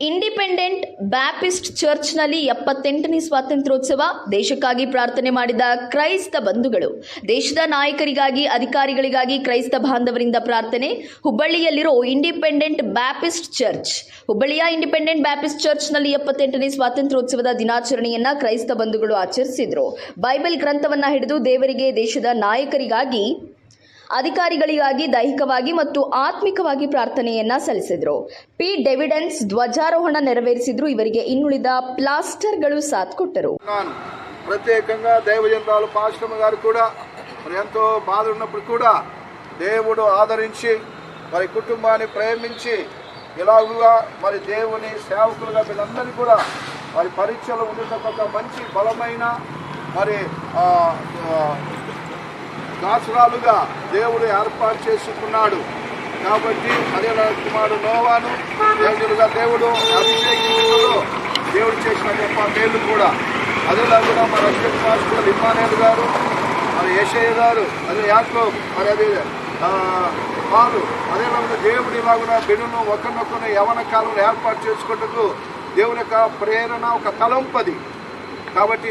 Independent Baptist ಚರ್ಚ್ನಲ್ಲಿ 78ನೇ ಸ್ವಾತಂತ್ರ್ಯೋತ್ಸವ ದೇಶಕ್ಕಾಗಿ ಪ್ರಾರ್ಥನೆ ಮಾಡಿದ ಕ್ರೈಸ್ತ ಬಂಧುಗಳು. ದೇಶದ ನಾಯಕರಿಗಾಗಿ, ಅಧಿಕಾರಿಗಳಿಗಾಗಿ ಕ್ರೈಸ್ತ ಬಾಂಧವರಿಂದ ಪ್ರಾರ್ಥನೆ. ಹುಬ್ಬಳ್ಳಿಯಲ್ಲಿರೋ ಇಂಡಿಪೆಂಡೆಂಟ್ ಬ್ಯಾಪ್ಟಿಸ್ಟ್ ಚರ್ಚ್. ಹುಬ್ಬಳ್ಳಿಯ ಇಂಡಿಪೆಂಡೆಂಟ್ ಬ್ಯಾಪ್ಟಿಸ್ಟ್ ಚರ್ಚ್ನಲ್ಲಿ 78ನೇ ಸ್ವಾತಂತ್ರ್ಯೋತ್ಸವದ ದಿನಾಚರಣೆಯನ್ನ ಕ್ರೈಸ್ತ ಬಂಧುಗಳು ಆಚರಿಸಿದರು. ಬೈಬಲ್ ಗ್ರಂಥವನ್ನ ಹಿಡಿದು ದೇವರಿಗೆ, ದೇಶದ ನಾಯಕರಿಗಾಗಿ, ಅಧಿಕಾರಿಗಳಿಗಾಗಿ ದೈಹಿಕವಾಗಿ ಮತ್ತು ಆತ್ಮಿಕವಾಗಿ ಪ್ರಾರ್ಥನೆಯನ್ನ ಸಲ್ಲಿಸಿದರು. ಪಿ ಡೆವಿಡೆನ್ಸ್ ಧ್ವಜಾರೋಹಣ నెరవేర్చిದ್ರು. ಇವರಿಗೆ ಇನ್ನುಳಿದ ప్లాస్టర్ಗಳು సాథ్ కొట్టరు. ప్రత్యేకంగా దైవజనురాలు పాస్టర్ గారు కూడా మరి ఎంతో బాధ ఉన్నప్పుడు కూడా దేవుడు ఆదరించి మరి కుటుంబాన్ని ప్రేమించి ఇలాగుగా మరి దేవుని సేవకులుగా వీళ్ళందరినీ కూడా మరి పరీక్షలు ఉండేటప్పుడు మంచి బలమైన మరి దాసురాలుగా దేవుడు ఏర్పాటు చేసుకున్నాడు. కాబట్టి అదే కుమారుడు నోవాను దేవుడుగా దేవుడు అభిషేకించడంలో దేవుడు చేసిన గొప్ప మేలు కూడా అదేలాగా మరి అభిషేక్ పాస్టర్ ఇమ్మానుయేల్ గారు, మరి యేషయ్య గారు, అదే యాకోబు, మరి అదే వారు అదేలాగా దేవుడు ఇలాగా బిడ్డను ఒకరినొకరు యవన కాలంలో ఏర్పాటు చేసుకుంటూ దేవుని యొక్క ప్రేరణ, ఒక తలంపది. కాబట్టి